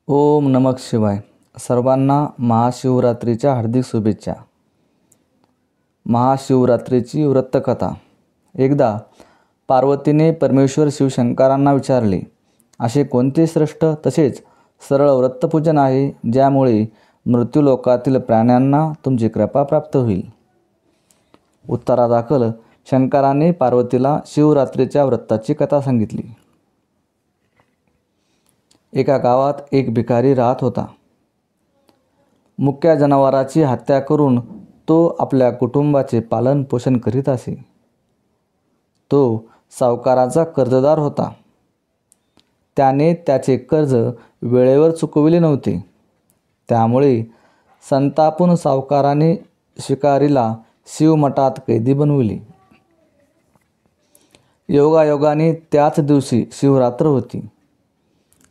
ओम नमः शिवाय. सर्वांना महाशिवरात्रीच्या हार्दिक शुभेच्छा. महाशिवरात्रीची व्रतकथा. एकदा पार्वतीने परमेश्वर शिवशंकरांना विचारले, असे कोणते श्रेष्ठ तसेच सरळ व्रतपूजन आहे ज्यामुळे मृत्यूलोकातील प्राण्यांना तुमची कृपा प्राप्त होईल. उत्तरादाखल शंकराने पार्वतीला शिवरात्रीच्या व्रताची कथा सांगितली. एका गावात एक भिकारी राहत होता. मुक्या जनावराची हत्या करून तो आपल्या कुटुंबाचे पालन पोषण करीत असे. तो सावकाराचा कर्जदार होता. त्याने त्याचे कर्ज वेळेवर चुकविले नव्हते. त्यामुळे संतापून सावकाराने शिकारीला शिवमठात कैदी बनविले. योगायोगाने त्याच दिवशी शिवरात्र होती.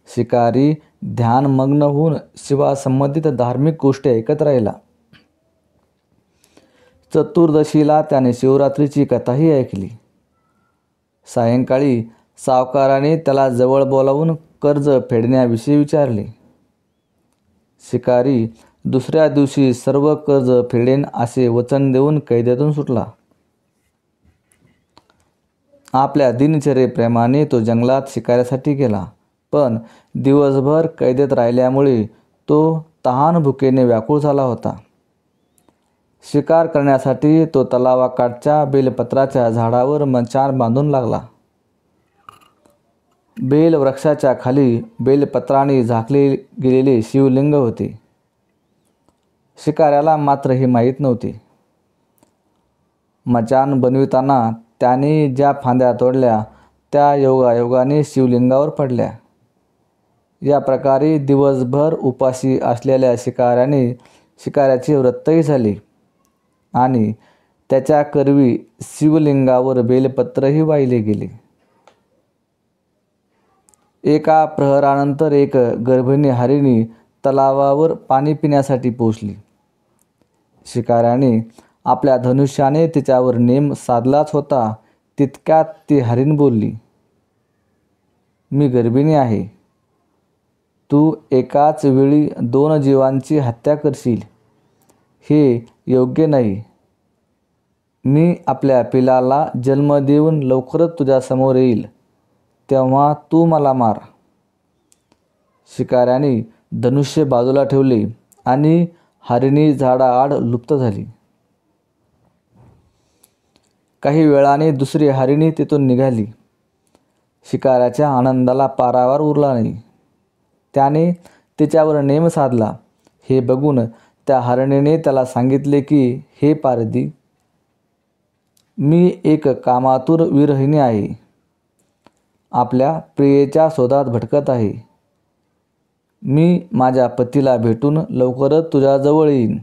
शिकारी ध्यानमग्न होऊन शिवासंबंधित धार्मिक गोष्टी ऐकत राहिला. चतुर्दशीला त्याने शिवरात्रीची कथाही ऐकली. सायंकाळी सावकाराने त्याला जवळ बोलावून कर्ज फेडण्याविषयी विचारले. शिकारी दुसऱ्या दिवशी सर्व कर्ज फेडेन असे वचन देऊन कैद्यातून सुटला. आपल्या दिनचर्येप्रमाणे तो जंगलात शिकाऱ्यासाठी गेला. पण दिवसभर कैदेत राहिल्यामुळे तो तहान भुकेने व्याकुळ झाला होता. शिकार करण्यासाठी तो तलावाकाठच्या बेलपत्राच्या झाडावर मचाण बांधून लागला. बेल वृक्षाच्या खाली बेलपत्राने झाकले गेलेले शिवलिंग होते. शिकाऱ्याला मात्र हे माहीत नव्हते. मचाण बनविताना त्याने ज्या फांद्या तोडल्या त्या योगायोगाने शिवलिंगावर पडल्या. या प्रकारे दिवसभर उपाशी असलेल्या शिकाऱ्याचे व्रतही झाले आणि त्याच्या करवी शिवलिंगावर बेलपत्रही वाहिले गेले. एका प्रहरानंतर एक गर्भिणी हरिणी तलावावर पाणी पिण्यासाठी पोहोचली. शिकाऱ्याने आपल्या धनुष्याने तिच्यावर नेम साधलाच होता तितक्यात ती हरिण बोलली, मी गर्भिणी आहे. तू एकाच वेळी 2 जीवांची हत्या करशील हे योग्य नाही. मी आपल्या पिलाला जन्म देऊन लवकरच तुझ्यासमोर येईल, तेव्हा तू मला मार. शिकाऱ्याने धनुष्य बाजूला ठेवले आणि हरिणी झाडाआड लुप्त झाली. काही वेळाने दुसरी हरिणी तिथून निघाली. शिकाऱ्याच्या आनंदाला पारावार उरला नाही. त्याने तिच्यावर नेम साधला. हे बघून त्या हरणीने त्याला सांगितले की, हे पारधी, मी एक कामातुर विरहिणी आहे. आपल्या प्रियेच्या शोधात भटकत आहे. मी माझ्या पतीला भेटून लवकरच तुझ्याजवळ येईन.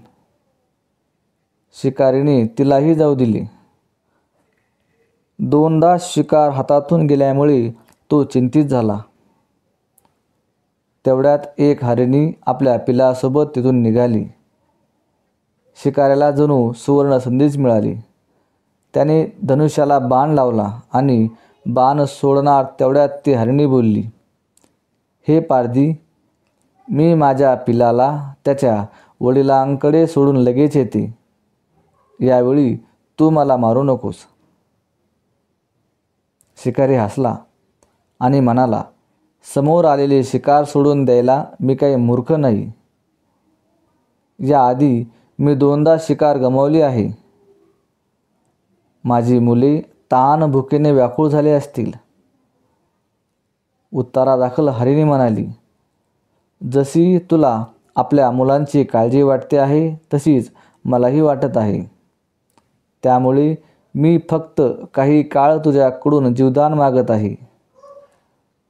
शिकारीने तिलाही जाऊ दिले. 2दा शिकार हातातून गेल्यामुळे तो चिंतित झाला. तेवढ्यात एक हरिणी आपल्या पिलासोबत तिथून निघाली. शिकाऱ्याला जणू सुवर्ण संदेश मिळाली. त्याने धनुष्याला बाण लावला आणि बाण सोडणार तेवढ्यात ती हरिणी बोलली, हे पारधी, मी माझ्या पिलाला त्याच्या वडिलांकडे सोडून लगेच येते. यावेळी तू मला मारू नकोस. शिकारी हसला आणि म्हणाला, समोर आलेले शिकार सोडून द्यायला मी काही मूर्ख नाही. याआधी मी 2दा शिकार गमावली आहे. माझी मुले ताण भुकेने व्याकुळ झाले असतील. उत्तरादाखल हरिणी म्हणाली, जशी तुला आपल्या मुलांची काळजी वाटते आहे तशीच मलाही वाटत आहे. त्यामुळे मी फक्त काही काळ तुझ्याकडून जीवदान मागत आहे.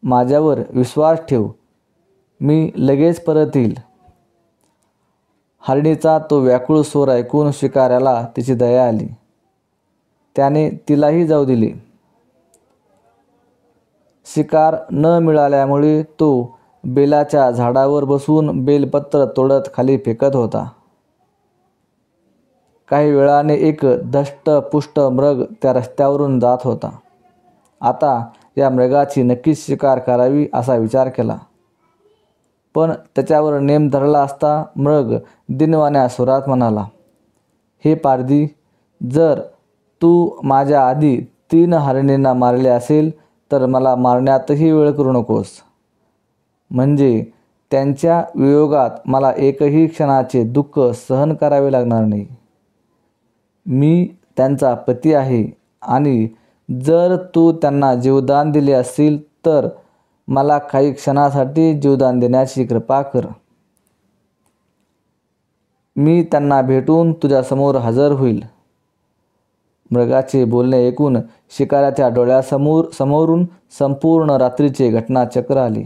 माझ्यावर विश्वास ठेव, मी लगेच परत येईल. हरिणीचा तो व्याकुळ स्वर ऐकून शिकाऱ्याला तिची दया आली. त्याने तिलाही जाऊ दिले. शिकार न मिळाल्यामुळे तो बेलाच्या झाडावर बसून बेलपत्र तोडत खाली फेकत होता. काही वेळाने एक धष्टपुष्ट मृग त्या रस्त्यावरून जात होता. आता या मृगाची नक्कीच शिकार करावी असा विचार केला. पण त्याच्यावर नेम धरला असता मृग दिनवाण्या सुरात म्हणाला, हे पारधी, जर तू माझ्या आधी 3 हरिणींना मारले असेल तर मला मारण्यातही वेळ करू नकोस, म्हणजे त्यांच्या वियोगात मला एकही क्षणाचे दुःख सहन करावे लागणार नाही. मी त्यांचा पती आहे आणि जर तू त्यांना जीवदान दिले असेल तर मला काही क्षणासाठी जीवदान देण्याची कृपा कर. मी त्यांना भेटून तुझ्यासमोर हजर होईल. मृगाचे बोलणे ऐकून शिकाऱ्याच्या डोळ्यासमोरून संपूर्ण रात्रीचे घटनाचक्र आले.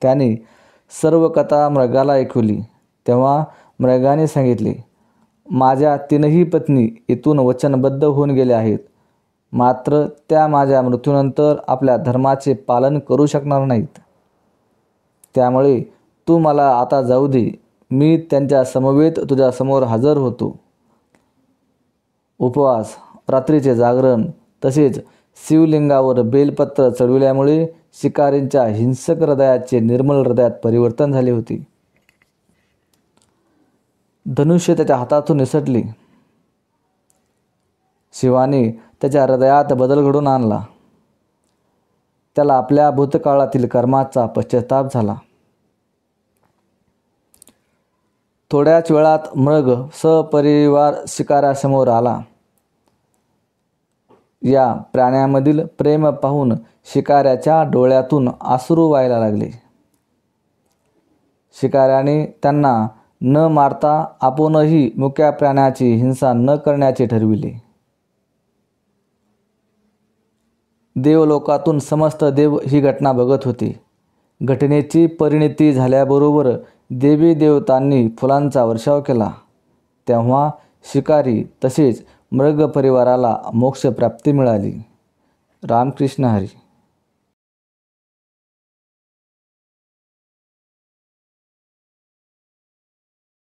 त्याने सर्व कथा मृगाला ऐकवली. तेव्हा मृगाने सांगितले, माझ्या 3ही पत्नी इथून वचनबद्ध होऊन गेल्या आहेत, मात्र त्या माझ्या मृत्यूनंतर आपल्या धर्माचे पालन करू शकणार नाहीत. त्यामुळे तू मला आता जाऊ दे. मी त्यांच्या समवेत तुझ्यासमोर हजर होतो. उपवास, रात्रीचे जागरण तसेच शिवलिंगावर बेलपत्र चढविल्यामुळे शिकारींच्या हिंसक हृदयाचे निर्मल हृदयात परिवर्तन झाले होते. धनुष्य त्याच्या हातातून निसटले. शिवाने त्याच्या हृदयात बदल घडवून आणला. त्याला आपल्या भूतकाळातील कर्माचा पश्चाताप झाला. थोड्याच वेळात मृग सपरिवार शिकाऱ्यासमोर आला. या प्राण्यामधील प्रेम पाहून शिकाऱ्याच्या डोळ्यातून अश्रू वाहायला लागले. शिकाऱ्याने त्यांना न मारता आपणही मुक्या प्राण्याची हिंसा न करण्याचे ठरविले. देवलोकातून समस्त देव ही घटना बघत होते. घटनेची परिणती झाल्याबरोबर देवी देवतांनी फुलांचा वर्षाव केला. तेव्हा शिकारी तसेच मृग परिवाराला मोक्षप्राप्ती मिळाली. रामकृष्ण हरी.